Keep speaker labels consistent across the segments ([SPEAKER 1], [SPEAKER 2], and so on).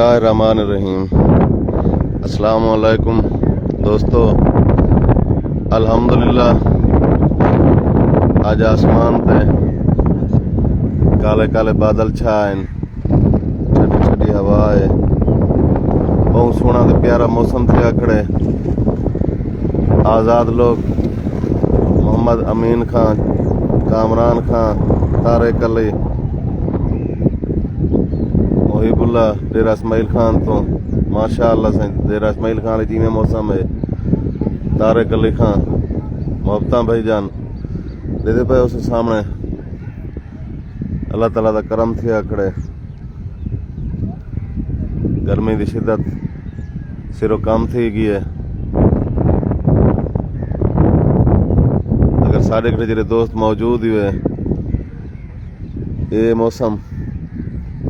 [SPEAKER 1] बिस्मिल्लाहिर्रहमानिर्रहीम। अस्सलाम वालेकुम दोस्तों। अल्हम्दुलिल्लाह आज आसमान पे काले काले बादल छाए, ठंडी ठंडी हवा है, बहुत सोहना ते प्यारा मौसम थे खड़े। आज़ाद लोग मोहम्मद अमीन खान, कामरान खान, तारिक अली, मुहिबुल्लाह, डेरा इस्माइल खान तो माशाअल्लाह से डेरा इस्माइल खान जी में मौसम है। तारिक अली खान, मोहब्बत भाईजान दे पे उस सामने अल्लाह ताला का करम थे आकड़े। गर्मी की शिद्दत सिरों कम थी गई है। अगर साढ़े घरे जो दोस्त मौजूद हुए, ये मौसम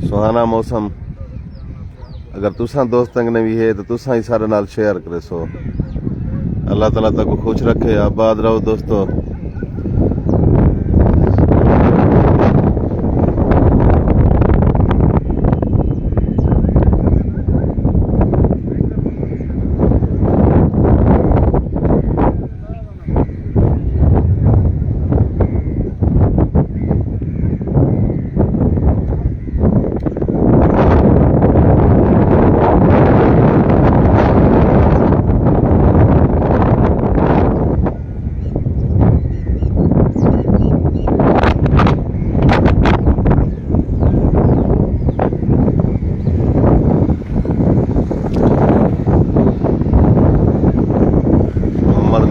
[SPEAKER 1] सुहाना मौसम अगर तुसा दोस्तों ने भी है तो तुसा ही सारे नाल शेयर करे सो। अल्लाह ताला तक खुश रखे, आबाद रहो दोस्तों।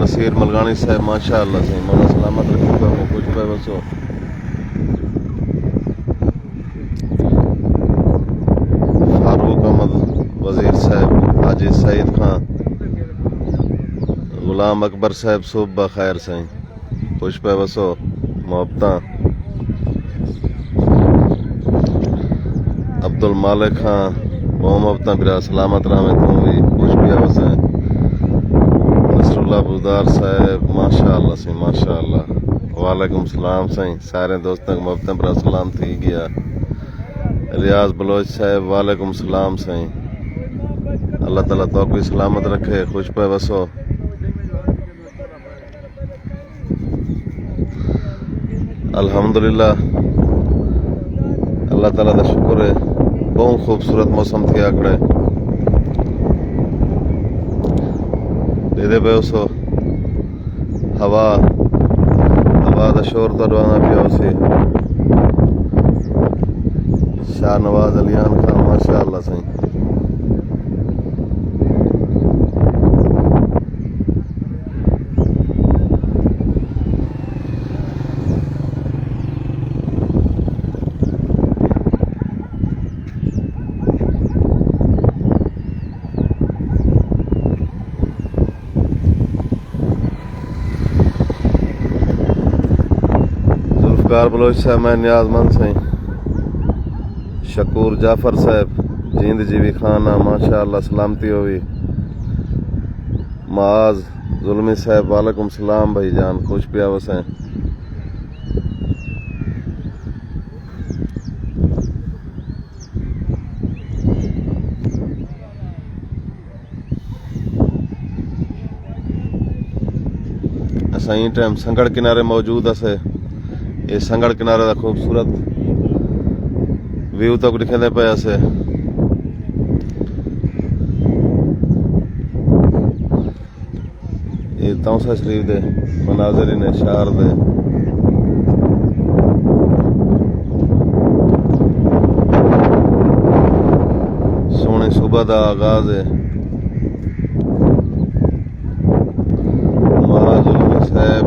[SPEAKER 1] नसीर मलगानी साहब माशाअल्लाह से मौला सलामत रखूगा वो कुछ पे बसो। फारूक अहमद वजीर साहब, हाजी सईद खान, गुलाम अकबर साहब सुबह खैर से कुछ पे बसो मोहब्बत। अब्दुल मालिक खान वो मोहब्बत बिरा सलामत रामे तू भी कुछ पे बसे। बुदार साहब माशाअल्लाह से माशाअल्लाह। वालेकुम सलाम सही सारे दोस्तों को मोहब्बत पर सलाम थी गया। रियाज बलोच साहब वालेकुम सलाम सही। अल्लाह ताला तो कोई सलामत रखे, खुश पे बसो। अल्हम्दुलिल्लाह अल्लाह ताला का शुक्र है, बहुत खूबसूरत मौसम थे आकड़े दे पे उसो। हवा का शोर तो रवाना पिया उसे। शाहनवाज अलियान खान माशाअल्लाह सही। कार बलोच साहब मैं न्याजमंद सही। शकूर जाफर साहब जींद जीवी खाना माशाअल्लाह सलामती होगी। माज जुल्मी साहब वालेकुम सलाम भाईजान खुश पिया वसें। असा ई टाइम संगड़ किनारे मौजूद असे। ये संगड़ किनारे का खूबसूरत व्यू तक दिखेंदे पे असे। ये तौसा शरीफ दे मनाजर ने शहर दे सोहनी सुबह का आगाज है। साहब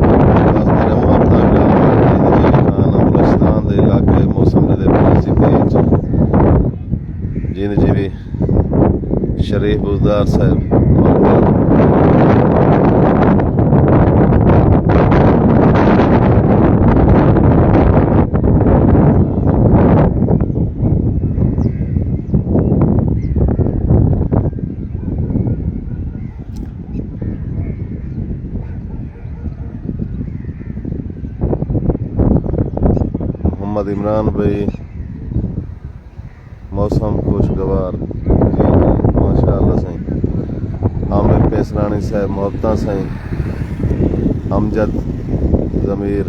[SPEAKER 1] जींद जीवी शरीफ बुजदार साहब मोहम्मद इमरान भाई मौसम खुशगवार। केसरानी साहब मोहब्बत साईं अमजद ज़मीर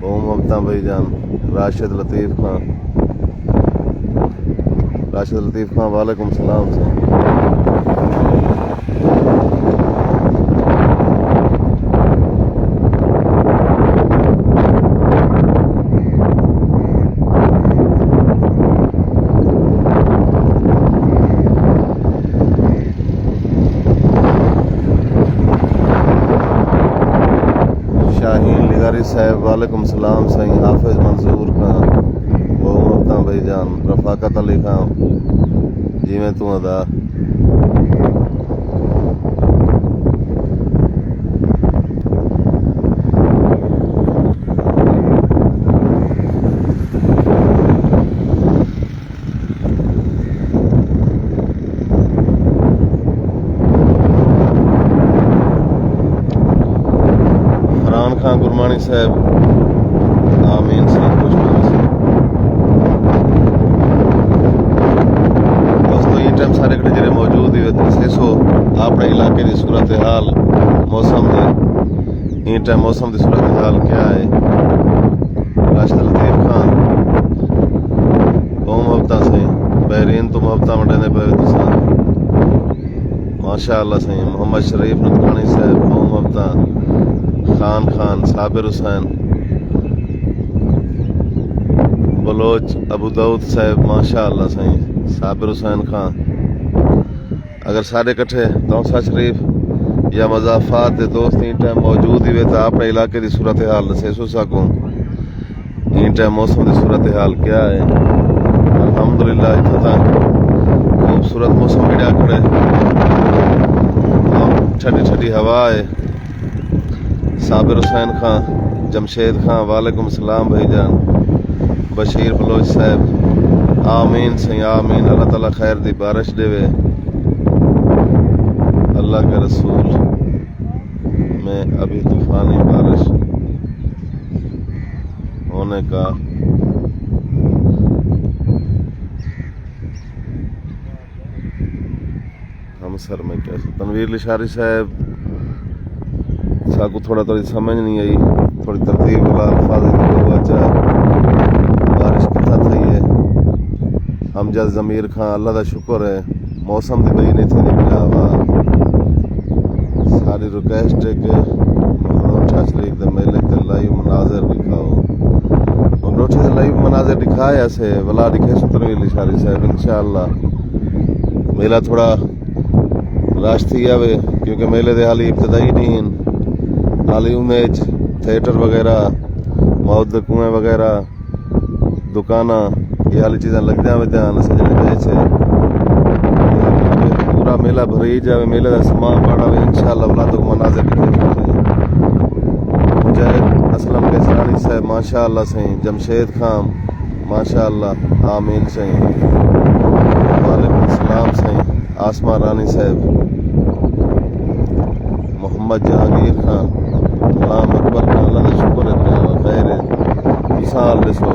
[SPEAKER 1] बहुत मोहब्बत भाईजान राशिद लतीफ़ खां वालेकुम सलाम साईं। शाहीन लिगारी साहब वालेकुम सलाम साईं। हाफिज मंसूर खां बहुत मोहब्बत भाईजान। रफाकत अली खां जिमें तू अदा फरहान खां गुरमानी साहब आमीन साईं। दोस्तों ये टाइम सारे कड़े जरे मौजूद ही दसो अपने इलाके की सूरत हाल मौसम की। ये टाइम मौसम की सूरत हाल क्या है। राशिद लतीफ़ खान बहुत मोहब्बत साईं। बहरीन तो मोहब्बत मंडे पे तुसा माशा अल्लाह साईं। मोहम्मद शरीफ नथानी साहब बहुत मोहब्बत। खान साबिर हुसैन बलोच अबू दाऊद साहब माशा अल्लाह साईं। साबिर हुसैन खान अगर सारे कट्ठे तौसा शरीफ या मजाफात के दोस्त इन टाइम मौजूद ही वे तो अपने इलाके की सूरत हाल दसे सकूँ। इन टाइम मौसम की सूरत हाल क्या है। अल्हम्दुलिल्लाह इतना तक खूबसूरत मौसम मिला खड़े ठंडी ठंडी हवा है। साबिर हुसैन खां जमशेद खां वालेकुम सलाम भाईजान। बशीर बलोच साहब आमीन सही आमीन। अल्लाह ताला खैर दी बारिश देवे। अल्लाह के रसूल में अभी तूफानी बारिश होने का हम सर में कैसे। तनवीर लिशारी साहब साकू थोड़ी समझ नहीं आई। थोड़ी तरतीब वाला अल्फाज अच्छा बारिश कितना थी है। अमजद ज़मीर खां अल्लाह का शुक्र है मौसम की बई नहीं थी मिला हुआ। सारी रिक्वेस्ट है कि ममनोठा शरीफ के मेले के लाइव मनाजर दिखाओ। ममनोठे के लाइव मनाजर दिखाया से वला दिखे तनवीर लिशारी साहब इंशाअल्लाह। मेला थोड़ा रश थी आवे क्योंकि मेले के हाली इब्तदाई नहीं हाली उमेज थिएटर वगैरह मौत कुएं वगैरह दुकाना ये हाली चीज़ें लग जाए ध्यान से गए थे। पूरा मेला भरी जाए मेले का सामान पड़ा हुआ इंशाअल्लाह वला तो मनाज़िर दिखे। मुजाहिद असलम केसरानी साहब माशा अल्लाह सही। जमशेद खान माशा अल्लाह आमीन सही। वालेकुम सलाम सही। आसमा रानी साहब मोहम्मद जहांगीर खान गुलाम अकबर खान अल्लाह का शुक्र है खैर है मिसाल ॾिसो।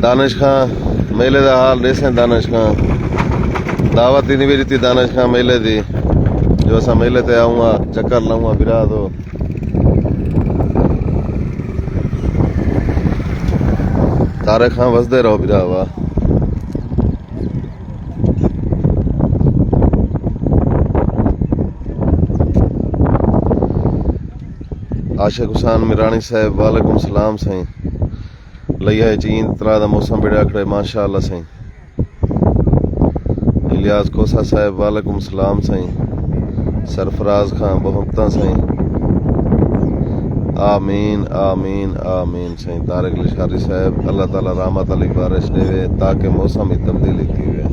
[SPEAKER 1] दानिश खां मेले का हाल ॾिसें। दानिश खां दावत ही नहीं भेजी थी दानिश खां मेले की जो असा मेले ते आऊँ चक्कर लाऊँ बिरा तो तारे खां वसदे रहो बिरावा। आशिक हुसैन मिरानी साहब वालेकुम सलाम साईं। लिया चीन तरह का मौसम बिड़ा खड़े माशा अल्लाह साईं। इलियास कोसा साहब वालेकुम सलाम साईं। सरफराज खां मोहब्बत साईं आमीन आमीन आमीन साईं। तारिक लिशारी साहब अल्लाह ताला रहमत अली बारिश देवे ताकि मौसम में तब्दीली थी वे।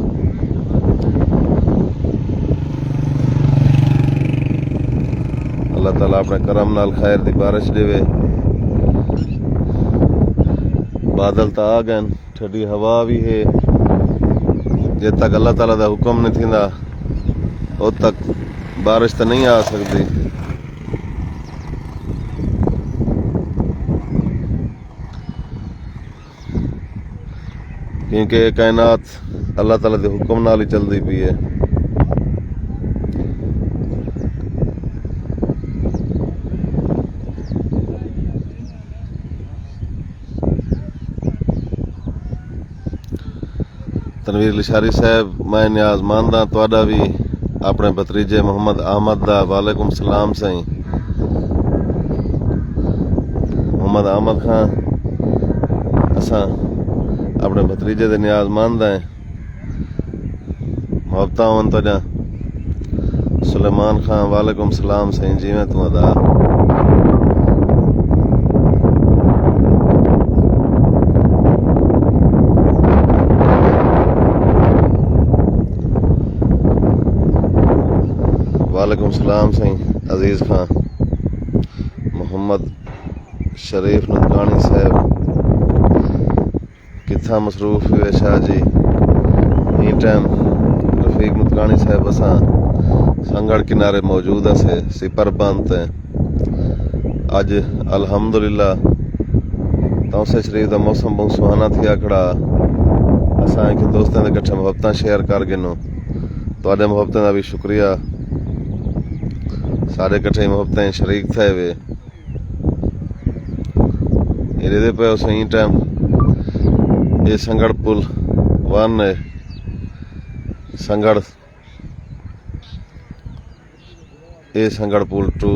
[SPEAKER 1] अल्लाह ताला अपने करम नाल खैर दी बारिश देवे। बादल तो आ गए ठंडी हवा भी है। जब तक अल्लाह ताला का हुक्म नहीं थींदा उद तक बारिश तो नहीं आ सकती। क्योंकि ये कायनात अल्लाह ताला के हुक्म नाल ही चलती पई है। तनवीर लिशारी साहब, मैं न्याज मानदा तुहाडा भी अपने भतरीजे मोहम्मद अहमद दा। वालेकुम सलाम साईं। मोहम्मद अहमद खान, असां अपने भतरीजे दे न्याज मानदा है। मोहब्बतां होन तुहाडा। सुलेमान खान, वालेकुम सलाम साईं, जिवें तू अदा। वालेकुम सलाम साईं अजीज खान। मोहम्मद शरीफ नदकानी साहब, किथा मसरूफ हुए शाह जी? ई टाइम रफीक नदकानी साहब असां संगड़ किनारे मौजूद से सिपर बंद है। अज अल्हम्दुलिल्लाह तौसे शरीफ का मौसम बहुत सुहाना थिया खड़ा। असां एक दोस्तों के कट्ठे मुहब्बतां शेयर कर गिनो। तुहाडे मुहब्बतें का भी शुक्रिया। सारे कट्ठे मुहब्बतें शरीक थे वे। ये पे सही टाइम ये संगड़ पुल 1 है, संगड़ ये संगड़ पुल 2।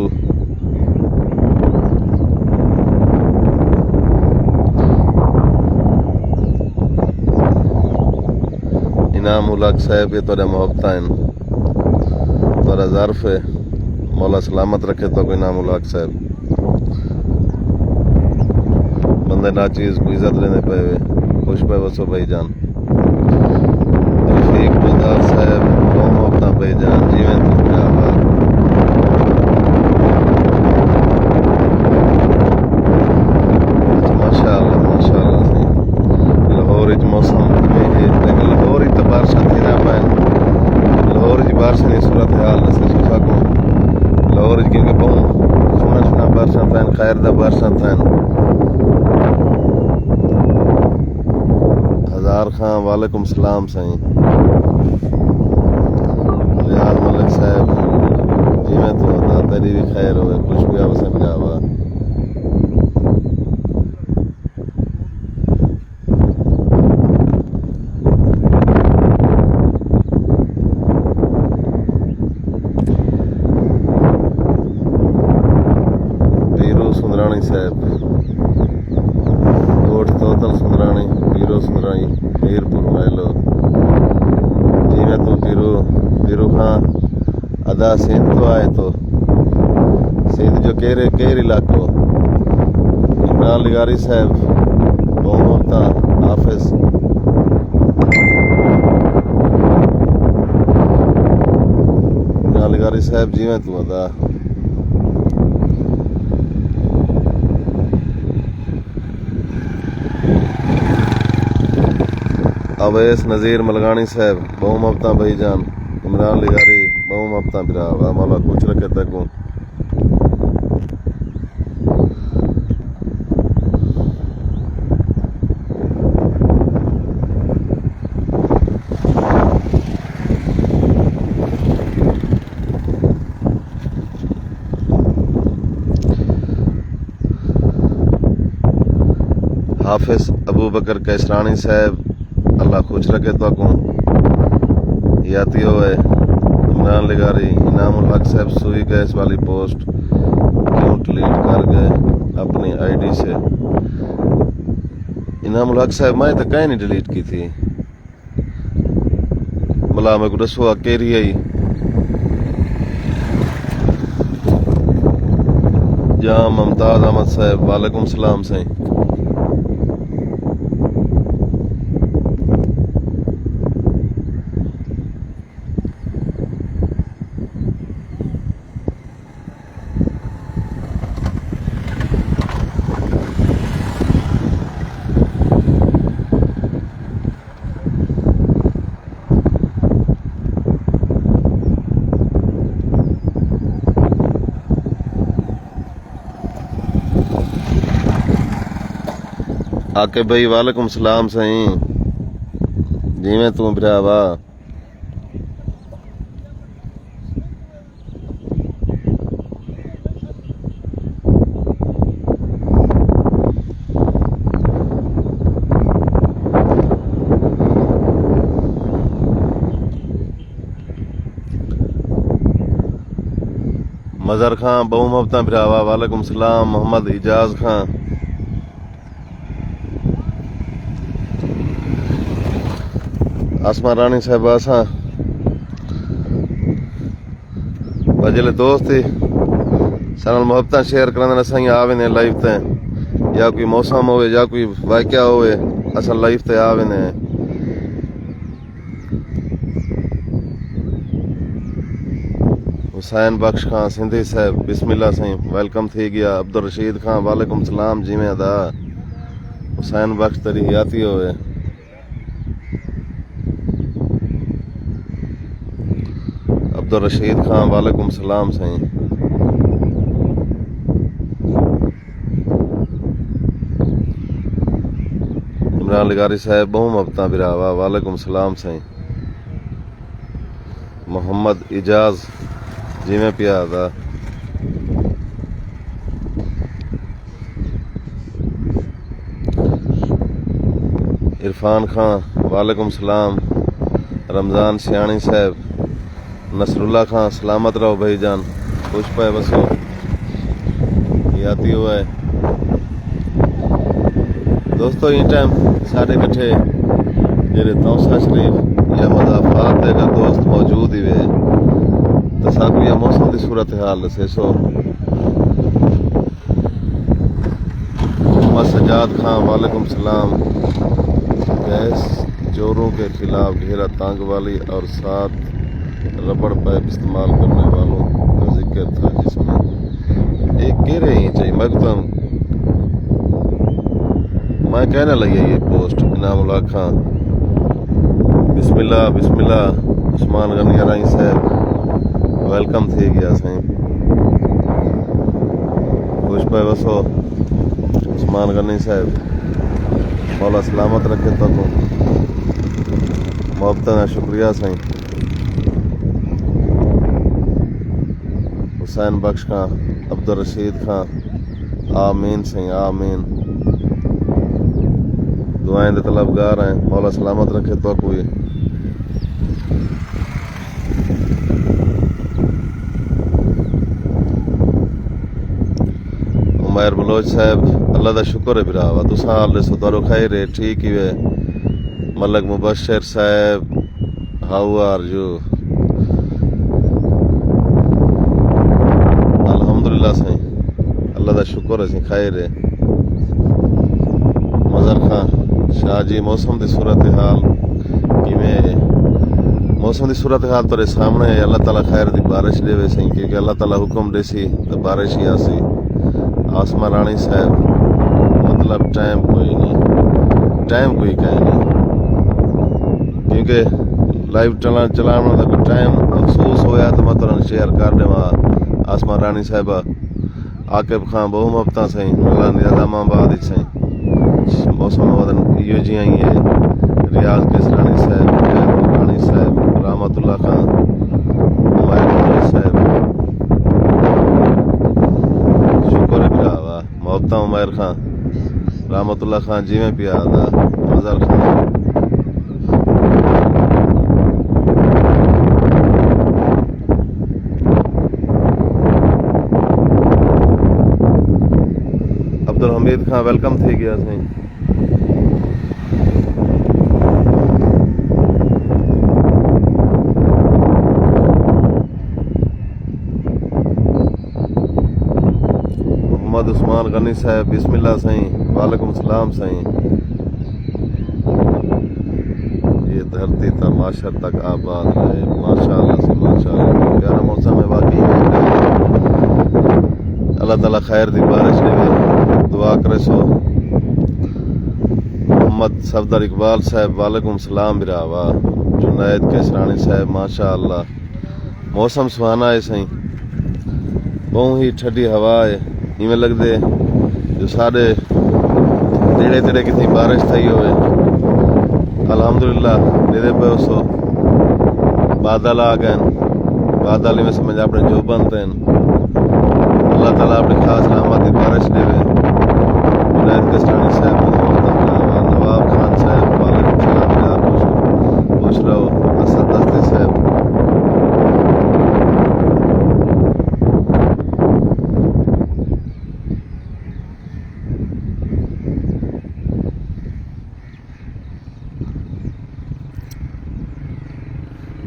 [SPEAKER 1] इनाम उल हक साहब, ये तुहाडा मुहब्बतां हैं, तुहाडा ज़र्फ है। मौला सलामत रखे तो कोई नाम उल हक साहब। बंदे ना चीज को इज्जत लेने पे खुश पे वसो भाई जान। रफीक गुलदार साहब, कौम अपना भाई जान, जीवन तू क्या हाल। माशाअल्लाह माशाअल्लाह सही। लाहौर मौसम लेकिन लाहौर तो बारिश थी ना पैन। लाहौर की बारिश की सूरत हाल न सकूं। लाहौर क्योंकि बहुत सोना बारिश थे, खैर दा बारिश थे। हजार खां, वालेकुम सलाम साईं। रियाज मलिक साहब, जिवें तू अदा, तेरी भी खैर होवे, खुश भी आवसे जावा। सुंदरानी साहब, कोट तोतल सुंदरानी, पीरो सुंदरानी, मीरपुर मैलो। जिमें तू पीरू खान अदा सिंध तो आए तो सिंध जो केर इलाको। इमरान लिगारी साहब, बहुमता हाफिज। इमरान लिगारी साहब, जिमें तू अदा। अवैस नज़ीर मलगानी साहब, बहु मोहब्बतां भाई जान। इमरान लिगारी, बहु मोहब्बतां बिरा। वाह मौला कुछ रखे तकूं। हाफिज अबू बकर कैसरानी साहब, अल्लाह खुश रखे तो यातियो है। इमरान लिगारी, इनाम उल हक साहब, सुई गैस वाली पोस्ट क्यों डिलीट कर गए अपनी आईडी से? इनाम उल हक साहब, मैं तो कहीं नहीं डिलीट की थी। भला मेरे को दसो केरी आई जहाँ मुमताज अहमद साहब, वालेकुम सलाम साईं। आके भाई, वालेकुम सलाम साईं। जिमें तू भरावा मजहर खां बहु मोहब्बत भरावा वालेकुम सलाम। मोहम्मद इजाज खां आसमा रानी साहब असां वजले दोस्त सानल मोहब्बत शेयर करने असां आ वेंदे लाइव ते या कोई मौसम होवे या कोई वाक़या होवे असां लाइव ते आ वेंदे। हुसैन बख्श खां सिंधी साहब बिस्मिल्लाह साईं वेलकम थी गया। अब्दुल रशीद खां वालेकुम सलाम जिमें अदा। हुसैन बख्श तरी याती होवे। अब्दुल रशीद खां वालेकुम सलाम साईं। इमरान लिगारी साहब बहु मोहब्बत बिरावा वालेकुम सलाम साईं। मोहम्मद इजाज जिमें पिया था। इरफान खां वालेकुम सलाम। रमजान सियाणी साहब नसरुल्ला खां सलामत रहो भाईजान खुश पे बसो याती हुआ है दोस्तों। इन टाइम साढ़े कट्ठे जेरे तौसा शरीफ या मजाफात देगा दोस्त मौजूद ही वे तो साकू या मौसम की सूरत हाल दसे सो। मोहम्मद सजाद खां वालेकुम सलाम। गैस चोरों के खिलाफ घेरा तांग वाली और साथ रबड़ पाइप इस्तेमाल करने वालों का जिक्र था जिसमें एक कह रहे हैं चाहिए मैं कहने लगी ये पोस्ट इनामुल्लाह खां बिस्मिल्लाह बिस्मिल्लाह। उस्मान गनी राई साहब वेलकम थी गया साईं खुश पे बसो। उस्मान गनी साहब मौला सलामत रखे तो मोहब्बत का शुक्रिया साईं। हुसैन बख्श खां अब्दुल रशीद खां आमीन साईं आमीन। दुआएं दे तलबगार हैं मौला सलामत रखे तो कोई। उमैर बलोच साहब अल्लाह दा शुक्र है बिरावा तुसा हाल दसो तारो खैर है ठीक ही वे। मलक मुबशर साहब हाउ आर यू। अल्हम्दुलिल्लाह साईं अल्लाह दा शुक्र है साईं खैर है। मजहर खां शाह जी मौसम की सूरत हाल किवें मौसम की सूरत हाल तेरे सामने है। अल्लाह ताला खैर दी बारिश देवे सही क्योंकि अल्लाह ताला हुक्म देसी तो बारिश ही आसी। आसमा रानी साहब मतलब टाइम कोई नहीं टाइम कोई कह नहीं क्योंकि लाइव चलाने का कोई टाइम अफसोस होया तो मैं तुरंत शेयर कर देवा। आसमा रानी साहब आकिब खां बहु मोहब्बत सही इस्लामाबाद सही मौसम वदन इो जी ही है। रियाज केसरानी साहब रानी साहब रहमतुल्लाह खां उमैर साहब शुक्र बिरावा मोहब्बत उमैर खां रहमतुल्लाह खां जिमें पिया था। मजहर खां अब्दुल हमीद खां वेलकम थी गया सही। मोहम्मद उस्मान गनी साहब बिस्मिल्लाह सही वालेकुम सलाम सही। ये धरती था माशर तक आबाद रहे माशाअल्लाह से माशाअल्लाह प्यारा मौसम है वाकई। अल्लाह ताला खैर दी बारिश दे दुआ करे सो। मोहम्मद सफदर इकबाल साहब वालेकुम सलाम बिरावा। जुनैद केसरानी साहब माशाअल्लाह मौसम सुहाना है सही बहु ही ठंडी हवा है इवें लगदे जो साढ़े नेड़े तेड़े कितनी बारिश थी होवे अल्हम्दुलिल्लाह मेरे पे उसो बादल आ गए। बादल में समझ अपने जो बनते हैं। अल्लाह ताला अपनी खास रहमत की बारिश देवे। जुनैद किसरानी साहब नवाब खान साहब वालेकुम सलाम खुश रहो। असद दस्ती साहब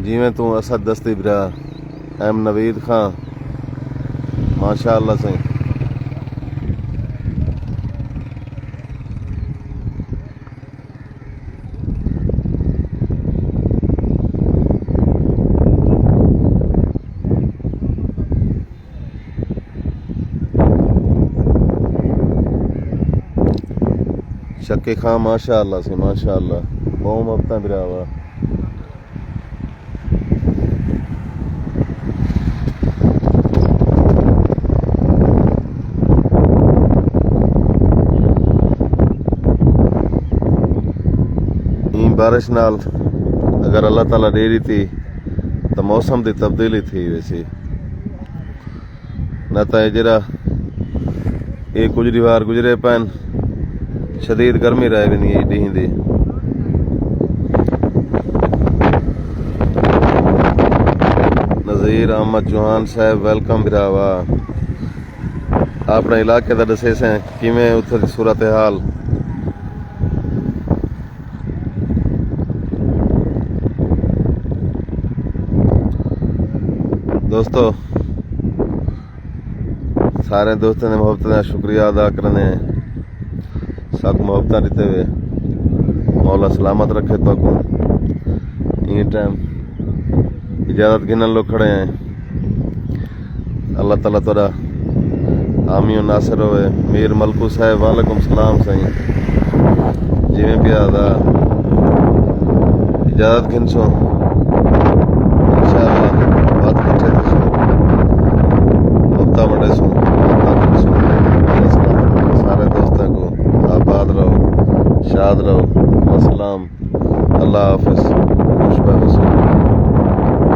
[SPEAKER 1] जिमें तू असद दस्ती बिरा एम नवीद खां माशाअल्लाह सही। शक्की खां माशाअल्लाह से माशाअल्लाह बहुत मोहब्बत बिरावा। बारिश नाल अगर अल्लाह ताला दे रही थी तो मौसम की तब्दीली थी वैसी न तो जरा ये कुछ दीवार गुजरे पैन शदीद गर्मी रह भी नहीं डी दी। नज़ीर अहमद चौहान साहब वेलकम बिरावा। अपने इलाके का दसे से किमें उत्थे दी सूरत हाल। दोस्तों सारे दोस्तों ने मोहब्बत का शुक्रिया अदा करने सब मोहब्बत देते हुए मौला सलामत रखे तो को इन टाइम इजाजत गिनन लोग खड़े हैं। अल्लाह ताला तोरा हामी नासिर होवे। मीर मलकू साहब वालेकुम सलाम सही जिमें भी आदा इजाजत गिनसो इंशाअल्लाह बात करते हैं। बड़े सो सारे दोस्तों को आबाद रहो शाद रहो। अस्सलाम अल्लाह हाफिज खुश